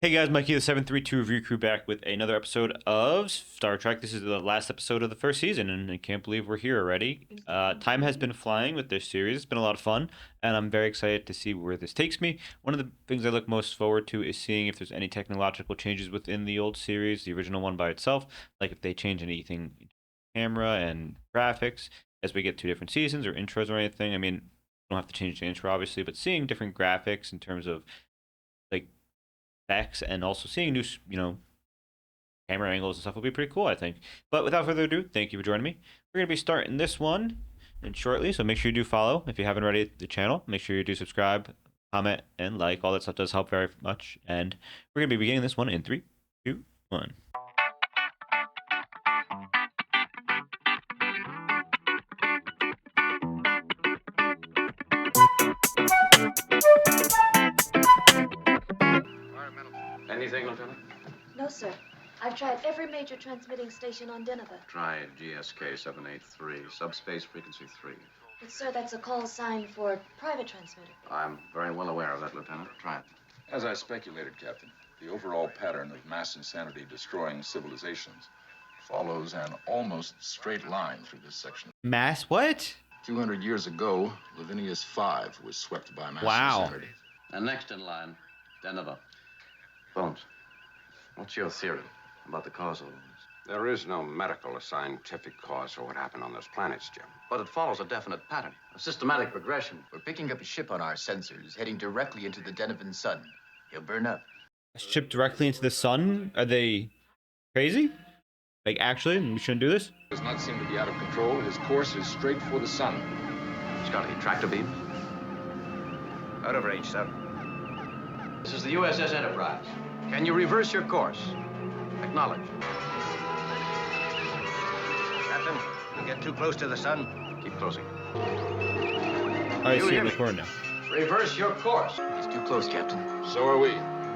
Hey guys, Mikey the 732 Review Crew back with another episode of Star Trek. This is the last episode of the first season, and I can't believe we're here already. Time has been flying with this series. It's been a lot of fun, and I'm very excited to see where this takes me. One of the things I look most forward to is seeing if there's any technological changes within the old series, the original one by itself, like if they change anything in camera and graphics as we get to different seasons or intros or anything. I mean, you don't have to change the intro, obviously, but seeing different graphics in terms of like effects and also seeing new, camera angles and stuff will be pretty cool, I think. But without further ado, thank you for joining me. We're going to be starting this one and shortly, so make sure you do follow if you haven't already the channel. Make sure you do subscribe, comment, and like. All that stuff does help very much. And we're going to be beginning this one in 3, 2, 1. Anything, Lieutenant? No, sir. I've tried every major transmitting station on Denver. Try GSK 783, subspace frequency 3. But, sir, that's a call sign for private transmitter. I'm very well aware of that, Lieutenant. Try it. As I speculated, Captain, the overall pattern of mass insanity destroying civilizations follows an almost straight line through this section. Mass what? 200 years ago, Lavinius 5 was swept by mass Wow. insanity. And next in line, Denver. Bones, what's your theory about the cause of all this? There is no medical or scientific cause for what happened on those planets, Jim. But it follows a definite pattern, a systematic progression. We're picking up a ship on our sensors, heading directly into the Denovan sun. He'll burn up. Ship directly into the sun? Are they crazy? Like, actually, we shouldn't do this? Does not seem to be out of control. His course is straight for the sun. It's got any tractor beams? Out of range, sir. This is the USS Enterprise. Can you reverse your course? Acknowledge. Captain, you get too close to the sun. Keep closing. I You see hear it me? recording now. Reverse your course. He's too close, Captain. So are we.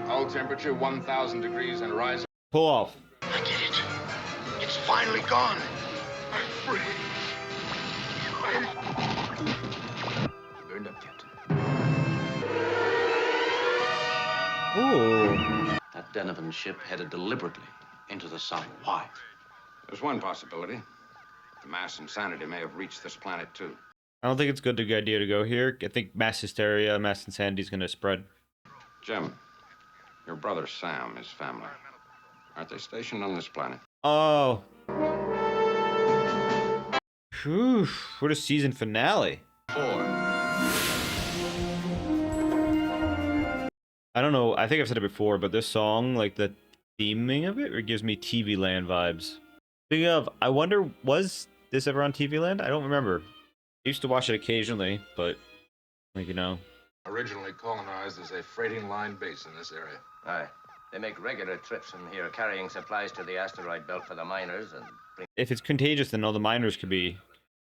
Hull temperature 1,000 degrees and rising. Pull off. I get it. It's finally gone. I'm free. He burned up, Captain. Ooh. That Denovan ship headed deliberately into the sun. Why? There's one possibility. The mass insanity may have reached this planet, too. I don't think it's a good idea to go here. I think mass hysteria, mass insanity is going to spread. Jim, your brother Sam, his family, aren't they stationed on this planet? Oh. Whew. What a season finale. 4. I don't know. I think I've said it before, but this song, like the theming of it gives me TV Land vibes. Speaking of, I wonder, was this ever on TV Land? I don't remember. I used to watch it occasionally, but, Originally colonized as a freighting line base in this area. Aye. They make regular trips in here, carrying supplies to the asteroid belt for the miners and bring... if it's contagious, then all the miners could be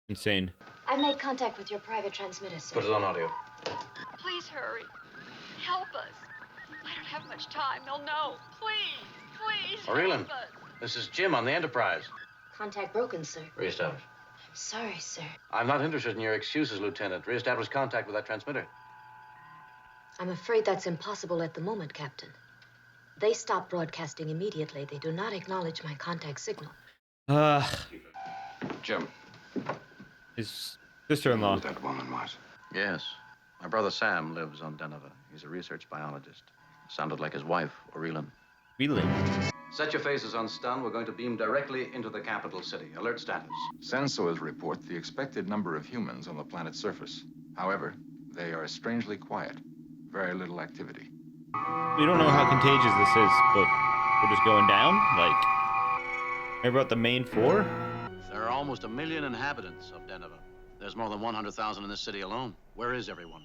insane. I've made contact with your private transmitter, sir. Put it on audio. Please hurry. Help us. I don't have much time. They'll know. Please, please Aurelin. help us. This is Jim on the Enterprise. Contact broken, sir. Reestablish. Sorry, sir. I'm not interested in your excuses, Lieutenant. Reestablish contact with that transmitter. I'm afraid that's impossible at the moment, Captain. They stop broadcasting immediately. They do not acknowledge my contact signal. Jim, His sister-in-law. who that woman was. Yes. My brother Sam lives on Denver. He's a research biologist. Sounded like his wife, Aurelin. Really? Set your faces on stun. We're going to beam directly into the capital city. Alert status. Sensors report the expected number of humans on the planet's surface. However, they are strangely quiet. Very little activity. We don't know how contagious this is, but we're just going down? Like, remember about the main 4? There are almost 1 million inhabitants of Denver. There's more than 100,000 in this city alone. Where is everyone?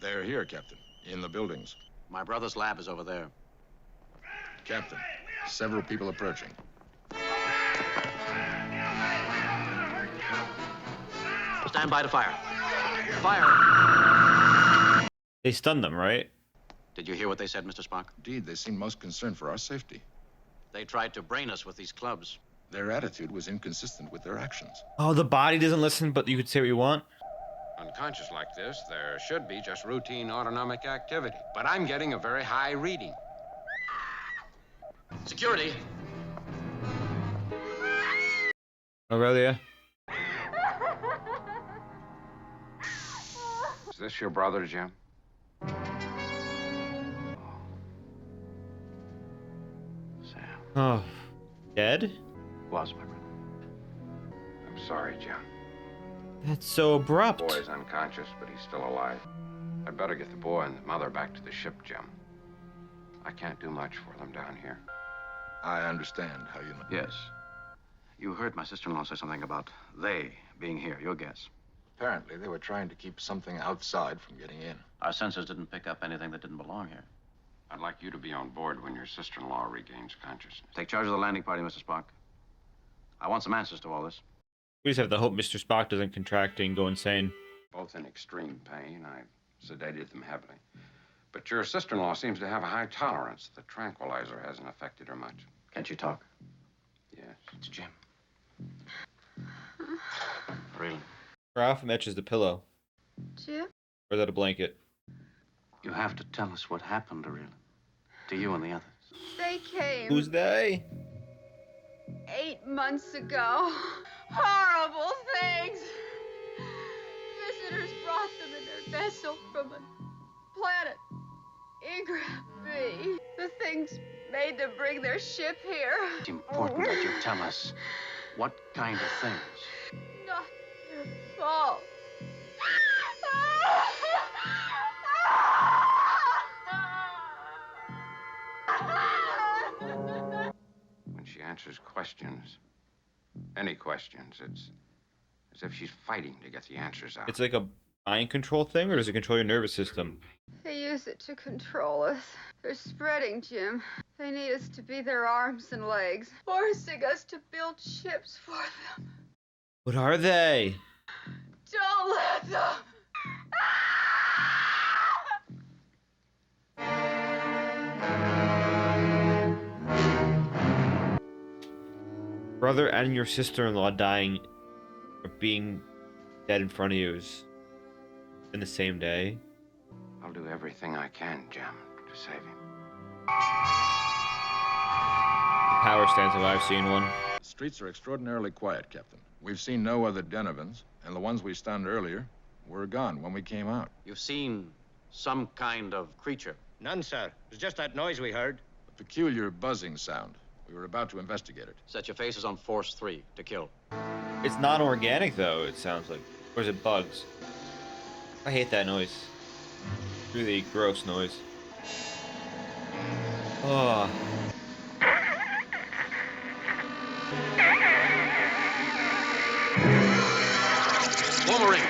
They're here, Captain, in the buildings. My brother's lab is over there. Captain, several people approaching. Stand by to fire. Fire! They stunned them, right? Did you hear what they said, Mr. Spock? Indeed, they seem most concerned for our safety. They tried to brain us with these clubs. Their attitude was inconsistent with their actions. Oh, the body doesn't listen, but you could say what you want? Unconscious like this, there should be just routine autonomic activity. But I'm getting a very high reading. Security. Aurelia? Is this your brother, Jim? Sam Oh, dead? was my brother. I'm sorry, Jim. That's so abrupt. The boy is unconscious, but he's still alive. I'd better get the boy and the mother back to the ship, Jim. I can't do much for them down here. I understand how you know. Yes. You heard my sister-in-law say something about they being here. Your guess. Apparently, they were trying to keep something outside from getting in. Our sensors didn't pick up anything that didn't belong here. I'd like you to be on board when your sister-in-law regains consciousness. Take charge of the landing party, Mr. Spock. I want some answers to all this. We just have to hope Mr. Spock doesn't contract and go insane. Both in extreme pain. I sedated them heavily. But your sister-in-law seems to have a high tolerance. The tranquilizer hasn't affected her much. Can't you talk? Yes. It's Jim. Really? Ralph matches the pillow. Jim? Or is that a blanket? You have to tell us what happened, Aurelia. To you and the others. They came Who's they? 8 months ago. Horrible things. Visitors brought them in their vessel from a planet, Ingram B. The things made them bring their ship here. It's important that you tell us what kind of things. Not their fault. When she answers questions, any questions, it's as if she's fighting to get the answers out. It's like a mind control thing, or does it control your nervous system? They use it to control us. They're spreading, Jim. They need us to be their arms and legs, forcing us to build ships for them. What are they? Don't let them. Brother and your sister-in-law dying or being dead in front of you is in the same day. I'll do everything I can, Jim, to save him. Power stance if I've seen one. The streets are extraordinarily quiet, Captain. We've seen no other Denovans, and the ones we stunned earlier were gone when we came out. You've seen some kind of creature. None, sir. It was just that noise we heard. A peculiar buzzing sound. We were about to investigate it. Set your faces on Force 3 to kill. It's non-organic though, it sounds like. Or is it bugs? I hate that noise. Really gross noise. Oh. Wolverine!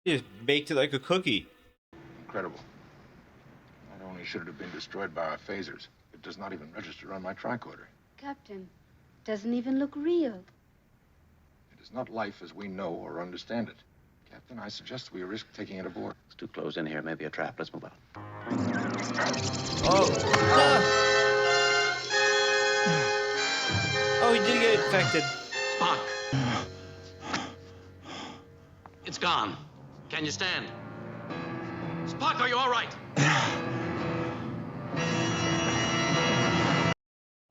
He just baked it like a cookie. Incredible. Not only should it have been destroyed by our phasers, it does not even register on my tricorder. Captain, doesn't even look real. It is not life as we know or understand it. Captain, I suggest we risk taking it aboard. It's too close in here. Maybe a trap. Let's move out. Oh. Oh, he did get infected. Spock! It's gone. Can you stand? Spock, are you all right?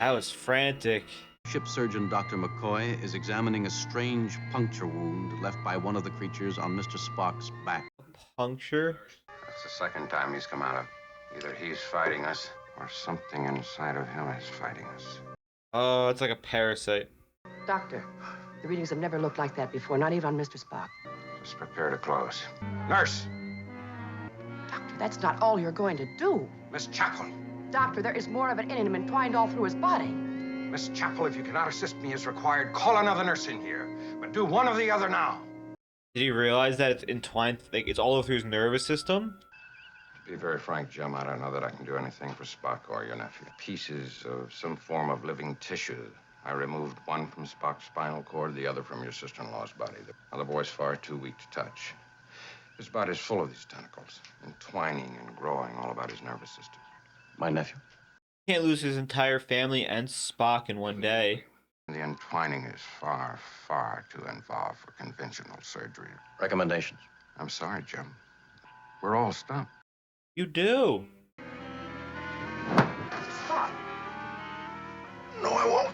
That was frantic. Ship surgeon Dr. McCoy is examining a strange puncture wound left by one of the creatures on Mr. Spock's back. Puncture? That's the second time he's come out of. Either he's fighting us, or something inside of him is fighting us. Oh, it's like a parasite. Doctor, the readings have never looked like that before, not even on Mr. Spock. Just prepare to close. Nurse! Doctor, that's not all you're going to do. Miss Chapel! Doctor, there is more of it in him entwined all through his body. Miss Chapel, if you cannot assist me as required, call another nurse in here. But do one or the other now. Did he realize that it's entwined, like it's all through his nervous system? To be very frank, Jim, I don't know that I can do anything for Spock or your nephew. Pieces of some form of living tissue. I removed one from Spock's spinal cord, the other from your sister-in-law's body. Now, the boy's far too weak to touch. His body's full of these tentacles, entwining and growing all about his nervous system. My nephew. Can't lose his entire family and Spock in one day. The entwining is far, far too involved for conventional surgery. Recommendations. I'm sorry, Jim. We're all stumped. You do. No, I won't.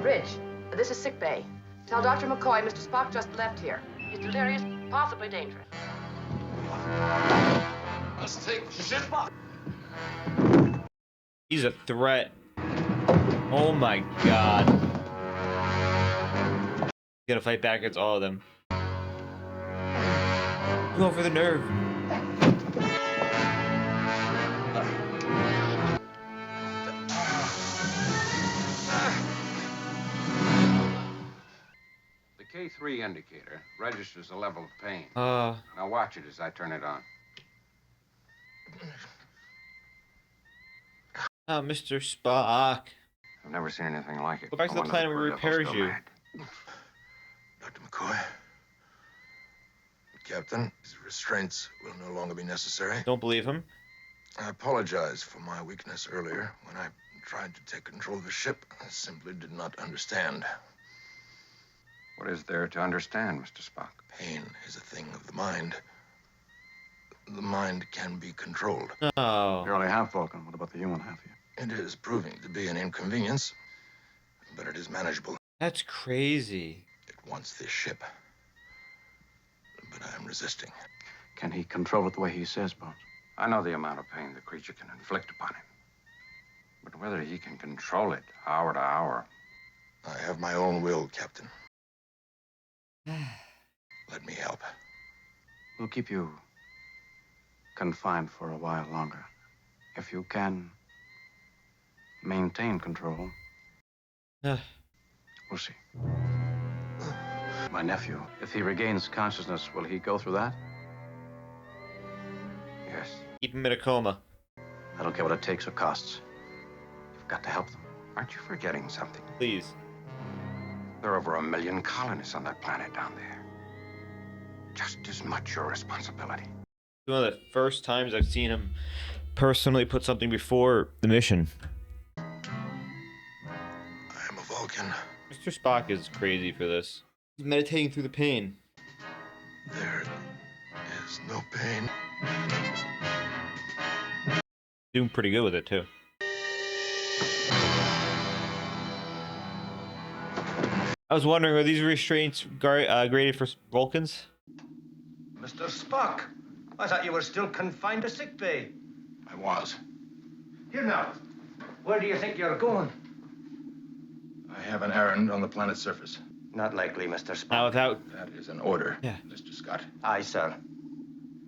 Bridge, this is sick bay. Tell Dr. McCoy Mr. Spock just left here. He's delirious, possibly dangerous. Let's take the ship. He's a threat. Oh my god. He's gonna fight back against all of them. Go for the nerve. The K3 indicator registers a level of pain. Uh, Now watch it as I turn it on. oh, Mr. Spock. I've never seen anything like it. Go back to I the wonder planet if where we're it repairs still you. mad. Dr. McCoy. Captain, these restraints will no longer be necessary. Don't believe him. I apologize for my weakness earlier when I tried to take control of the ship. I simply did not understand. What is there to understand, Mr. Spock? Pain is a thing of the mind. The mind can be controlled. Oh. You're only half Vulcan. What about the human half of you? It is proving to be an inconvenience, but it is manageable. That's crazy. It wants this ship, but I am resisting. Can he control it the way he says, Bones? I know the amount of pain the creature can inflict upon him. But whether he can control it hour to hour... I have my own will, Captain. Let me help. We'll keep you confined for a while longer. If you can maintain control, we'll see. My nephew, if he regains consciousness, will he go through that? Yes. Keep him in a coma. I don't care what it takes or costs. You've got to help them. Aren't you forgetting something? Please. There are over 1 million colonists on that planet down there. Just as much your responsibility. One of the first times I've seen him personally put something before the mission. I am a Vulcan. Mr. Spock is crazy for this. He's meditating through the pain. There is no pain. Doing pretty good with it, too. I was wondering, are these restraints graded for Vulcans? Mr. Spock, I thought you were still confined to sickbay. I was. Here now, where do you think you're going? I have an errand on the planet's surface. Not likely, Mr. Spock. Now, without... That is an order, Yeah. Mr. Scott. Aye, sir.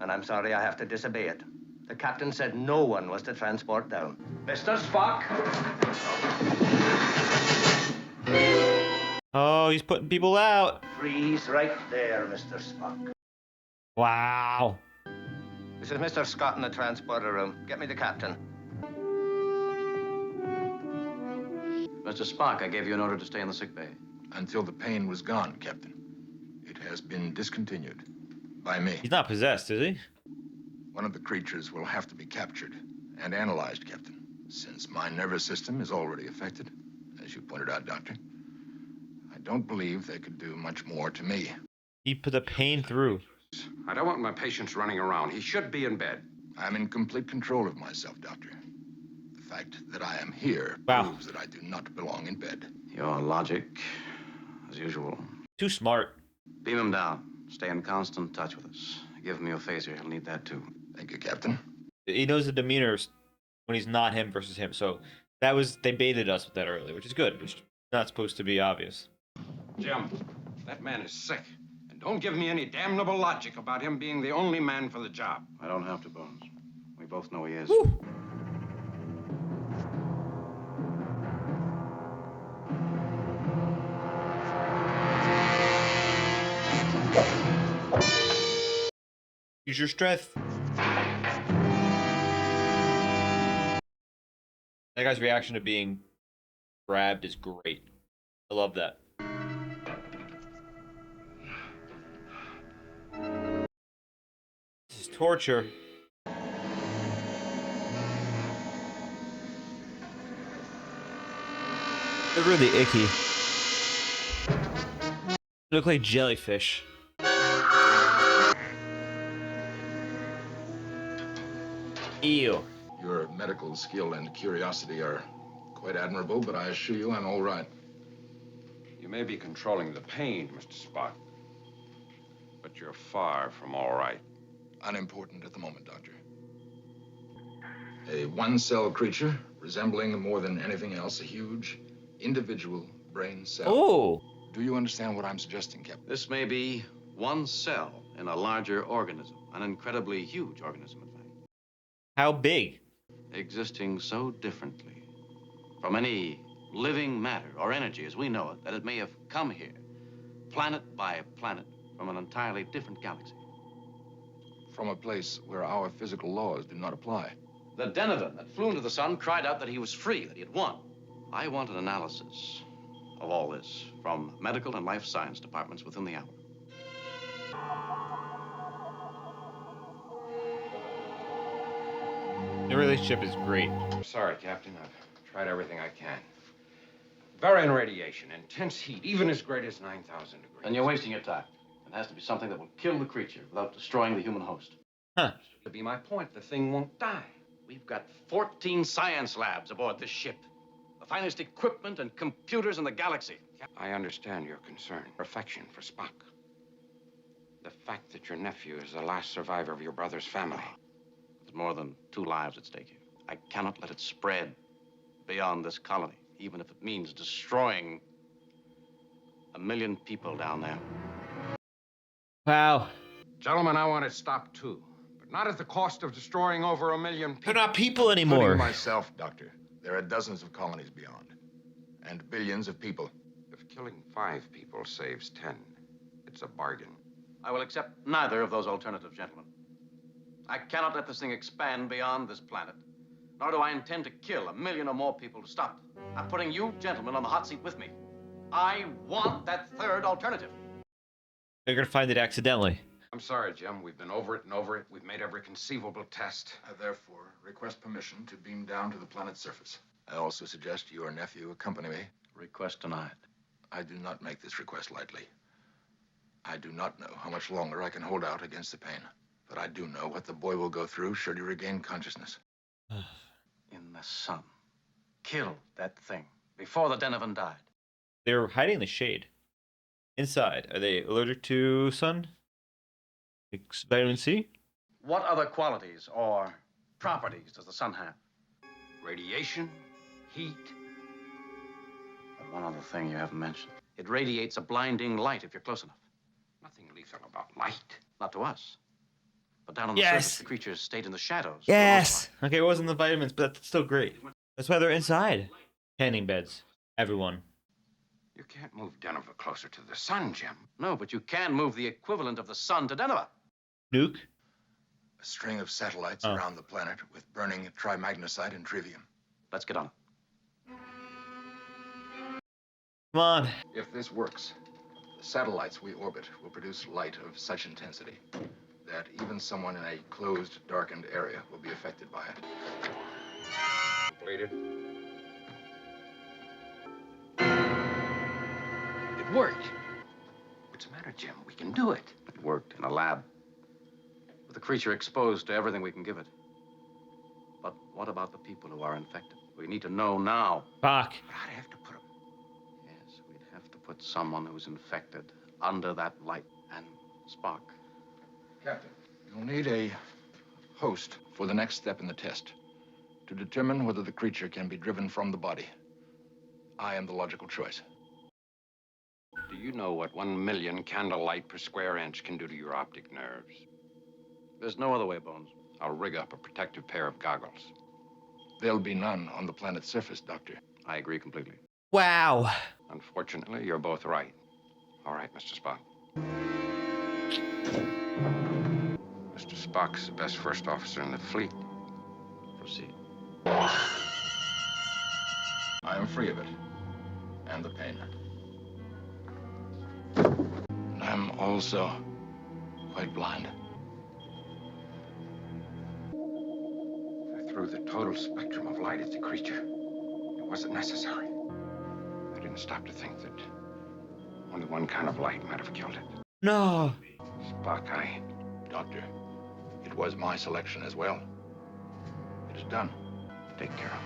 And I'm sorry I have to disobey it. The captain said no one was to transport down. Mr. Spock! Oh, he's putting people out. Freeze right there, Mr. Spock. Wow. This is Mr. Scott in the transporter room. Get me the captain. Mr. Spock, I gave you an order to stay in the sick bay. Until the pain was gone, Captain. It has been discontinued. By me. He's not possessed, is he? One of the creatures will have to be captured and analyzed, Captain. Since my nervous system is already affected, as you pointed out, Doctor, I don't believe they could do much more to me. He put the pain through. I don't want my patients running around. He should be in bed. I'm in complete control of myself, Doctor. The fact that I am here Wow. proves that I do not belong in bed. Your logic, as usual. Too smart. Beam him down. Stay in constant touch with us. Give him your phaser. He'll need that, too. Thank you, Captain. He knows the demeanor when he's not him versus him. So that was, they baited us with that earlier, which is good. It's not supposed to be obvious. Jim, that man is sick. And don't give me any damnable logic about him being the only man for the job. I don't have to, Bones. We both know he is. Woo. Use your strength. That guy's reaction to being grabbed is great. I love that. This is torture. They're really icky. They look like jellyfish. Ew. Your medical skill and curiosity are quite admirable, but I assure you I'm all right. You may be controlling the pain, Mr. Spock, but you're far from all right. Unimportant at the moment, Doctor. A one-cell creature resembling more than anything else a huge individual brain cell. Oh. Do you understand what I'm suggesting, Captain? This may be one cell in a larger organism, an incredibly huge organism, in fact. How big? Existing so differently from any living matter or energy as we know it, that it may have come here, planet by planet, from an entirely different galaxy. From a place where our physical laws do not apply. The Denovan that flew into the sun cried out that he was free, that he had won. I want an analysis of all this from medical and life science departments within the hour. The relationship is great. I'm sorry, Captain. I've tried everything I can. Varying radiation, intense heat, even as great as 9,000 degrees. And you're wasting your time. It has to be something that will kill the creature without destroying the human host. Huh. To be my point, the thing won't die. We've got 14 science labs aboard this ship. The finest equipment and computers in the galaxy. I understand your concern, your affection for Spock. The fact that your nephew is the last survivor of your brother's family. There's more than 2 lives at stake here. I cannot let it spread beyond this colony, even if it means destroying 1 million people down there. Wow. Gentlemen, I want it stopped too, but not at the cost of destroying over 1 million people. They're not people anymore. Including myself, Doctor. There are dozens of colonies beyond. And billions of people. If killing 5 people saves 10, it's a bargain. I will accept neither of those alternatives, gentlemen. I cannot let this thing expand beyond this planet, nor do I intend to kill 1 million or more people to stop it. I'm putting you gentlemen on the hot seat with me. I want that third alternative. They're gonna find it accidentally. I'm sorry, Jim. We've been over it and over it. We've made every conceivable test. I therefore request permission to beam down to the planet's surface. I also suggest your nephew accompany me. Request denied. I do not make this request lightly. I do not know how much longer I can hold out against the pain. But I do know what the boy will go through should he regain consciousness. In the sun. Kill that thing before the Denovan died. They're hiding the shade. Inside, are they allergic to sun? Vitamin C? What other qualities or properties does the sun have? Radiation, heat. But one other thing you haven't mentioned. It radiates a blinding light if you're close enough. Nothing lethal about light. Not to us. But down on the Yes. surface, the creatures stayed in the shadows. Yes. Okay, it wasn't the vitamins, but that's still great. That's why they're inside. Tanning beds. Everyone. You can't move Denver closer to the sun, Jim. No, but you can move the equivalent of the sun to Denver. Nuke? A string of satellites around the planet with burning trimagnesite and trivium. Let's get on. Come on. If this works, the satellites we orbit will produce light of such intensity that even someone in a closed, darkened area will be affected by it. Completed. It worked. What's the matter, Jim? We can do it. It worked in a lab. With the creature exposed to everything we can give it. But what about the people who are infected? We need to know now. Fuck. I'd have to put him. Yes, we'd have to put someone who's infected under that light. And Spock. Captain, you'll need a host for the next step in the test to determine whether the creature can be driven from the body. I am the logical choice. Do you know what 1 million candlelight per square inch can do to your optic nerves? There's no other way, Bones. I'll rig up a protective pair of goggles. There'll be none on the planet's surface, Doctor. I agree completely. Wow. Unfortunately, you're both right. All right, Mr. Spock. Mr. Spock's the best first officer in the fleet. Proceed. I am free of it. And the pain. And I'm also quite blind. I threw the total spectrum of light at the creature. It wasn't necessary. I didn't stop to think that Only one kind of light might have killed it. No. Spock, Doctor, it was my selection as well. It is done. Take care of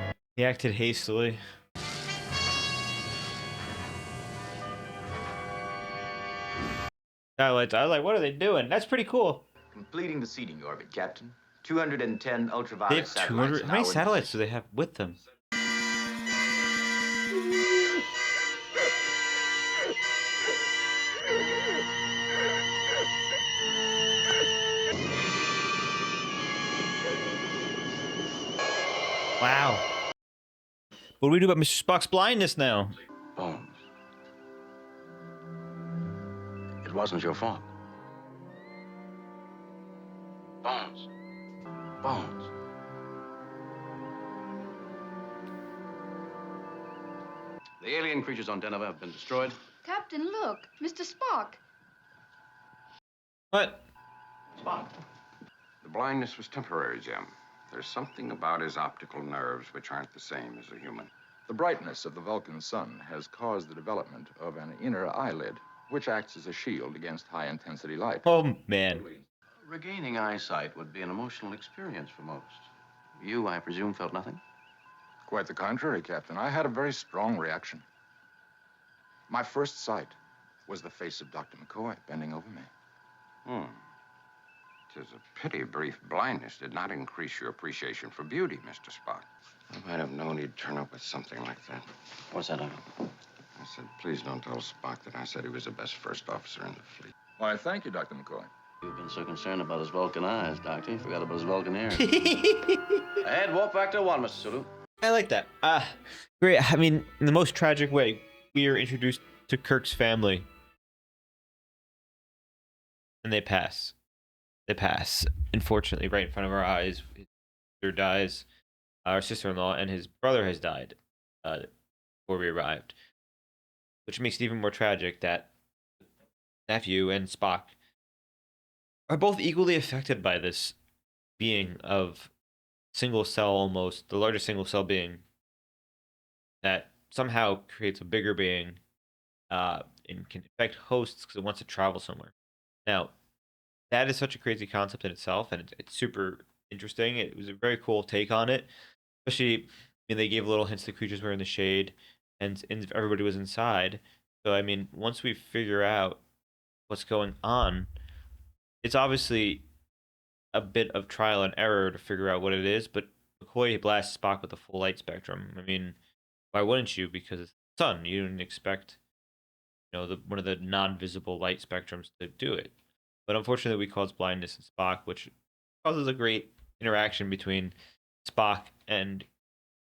it. He acted hastily. I was like, what are they doing? That's pretty cool. Completing the seeding orbit, Captain. 210 They ultraviolet have satellites. 200. an How many hour. satellites do they have with them? Wow. What do we do about Mr. Spock's blindness now? Bones. It wasn't your fault. Bones. Bones. The alien creatures on Denver have been destroyed. Captain, look. Mr. Spock. What? Spock. The blindness was temporary, Jim. There's something about his optical nerves which aren't the same as a human. The brightness of the Vulcan sun has caused the development of an inner eyelid, which acts as a shield against high-intensity light. Oh, man. Regaining eyesight would be an emotional experience for most. You, I presume, felt nothing? Quite the contrary, Captain. I had a very strong reaction. My first sight was the face of Dr. McCoy bending over me. 'Tis a pity brief blindness did not increase your appreciation for beauty, Mr. Spock. I might have known he'd turn up with something like that. What's that, I said, please don't tell Spock that I said he was the best first officer in the fleet. Why, thank you, Dr. McCoy. You've been so concerned about his Vulcan eyes, Doctor. You forgot about his Vulcan ears. Ahead, warp factor 1, Mr. Sulu. I like that. Great. I mean, in the most tragic way, we are introduced to Kirk's family. And they pass. They pass. Unfortunately, right in front of our eyes. His sister dies. Our sister-in-law and his brother has died before we arrived. Which makes it even more tragic that nephew and Spock are both equally affected by this being of single cell, almost the largest single cell being that somehow creates a bigger being and can affect hosts because it wants to travel somewhere. Now, that is such a crazy concept in itself, and it's super interesting. It was a very cool take on it, especially they gave little hints the creatures were in the shade and everybody was inside. So I mean, once we figure out what's going on, it's obviously a bit of trial and error to figure out what it is, but McCoy blasts Spock with the full light spectrum. I mean, why wouldn't you? Because it's the sun. You didn't expect, one of the non-visible light spectrums to do it. But unfortunately, we cause blindness in Spock, which causes a great interaction between Spock and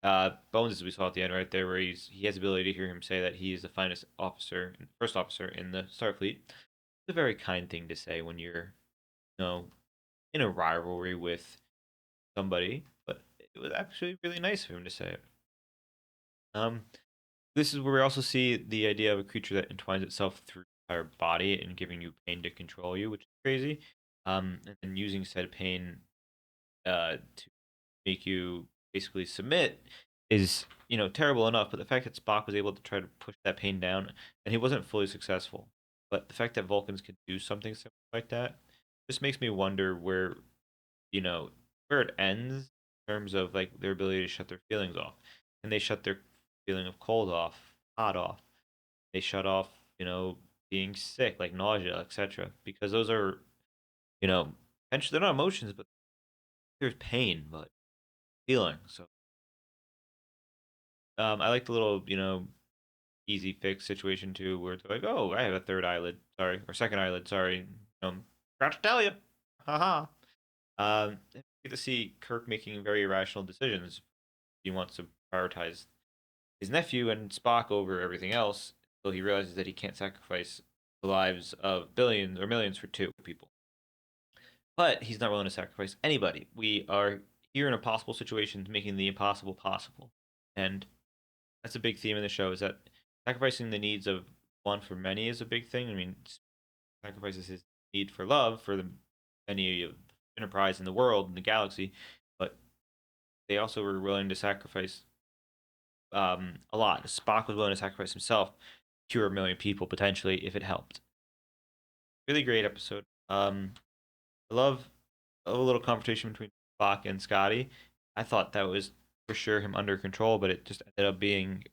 Bones, as we saw at the end right there, where he has the ability to hear him say that he is the finest officer, first officer in the Starfleet. It's a very kind thing to say when you're, in a rivalry with somebody, but it was actually really nice of him to say it. This is where we also see the idea of a creature that entwines itself through your entire body and giving you pain to control you, which is crazy. And using said pain to make you basically submit is, terrible enough. But the fact that Spock was able to try to push that pain down, and he wasn't fully successful. But the fact that Vulcans could do something similar like that just makes me wonder where it ends in terms of like their ability to shut their feelings off. And they shut their feeling of cold off, hot off. They shut off, being sick, like nausea, etc. Because those are, potentially they're not emotions, but there's pain, but feeling. So I like the little, easy fix situation too, where they're like, oh, I have a third eyelid, sorry, or second eyelid, sorry. Forgot to tell you. Haha. You get to see Kirk making very irrational decisions. He wants to prioritize his nephew and Spock over everything else, until he realizes that he can't sacrifice the lives of billions or millions for two people. But he's not willing to sacrifice anybody. We are here in impossible situations, making the impossible possible. And that's a big theme in the show, is that sacrificing the needs of one for many is a big thing. I mean, sacrifices his need for love for the many of Enterprise in the world, in the galaxy, but they also were willing to sacrifice a lot. Spock was willing to sacrifice himself, cure a million people potentially if it helped. Really great episode. I love a little confrontation between Spock and Scotty. I thought that was for sure him under control, but it just ended up being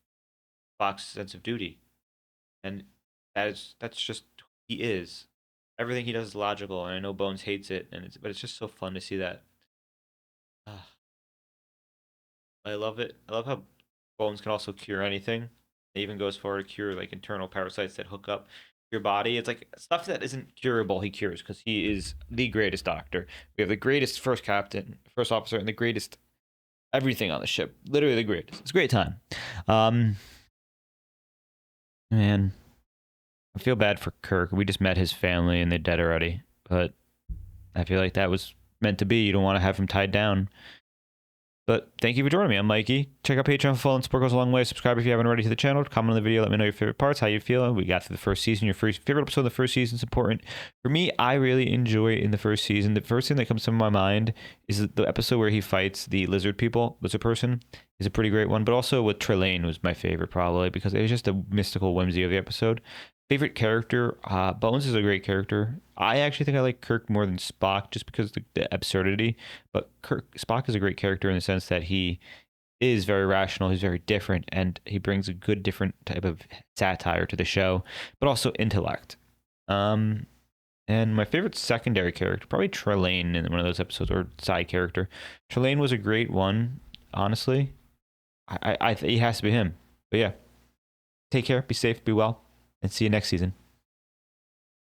Spock's sense of duty, and that's just who he is. Everything he does is logical, and I know Bones hates it, but it's just so fun to see that. Ah, I love it. I love how Bones can also cure anything. It even goes far to cure like internal parasites that hook up your body. It's like stuff that isn't curable, he cures because he is the greatest doctor. We have the greatest first captain, first officer, and the greatest everything on the ship. Literally the greatest. It's a great time. Um, man, I feel bad for Kirk. We just met his family and they're dead already. But I feel like that was meant to be. You don't want to have him tied down. But thank you for joining me. I'm Mikey. Check out Patreon for full and support goes a long way. Subscribe if you haven't already to the channel. Comment on the video. Let me know your favorite parts, how you feel. We got through the first season. Your first favorite episode of the first season is important. For me, I really enjoy in the first season. The first thing that comes to my mind is the episode where he fights the lizard people. Lizard person is a pretty great one. But also with Trelane was my favorite probably because it was just a mystical whimsy of the episode. Favorite character, Bones is a great character. I actually think I like Kirk more than Spock just because of the absurdity. But Spock is a great character in the sense that he is very rational. He's very different, and he brings a good different type of satire to the show, but also intellect. And my favorite secondary character, probably Trelane in one of those episodes, or side character. Trelane was a great one, honestly. I he has to be him. But yeah, take care, be safe, be well, and see you next season.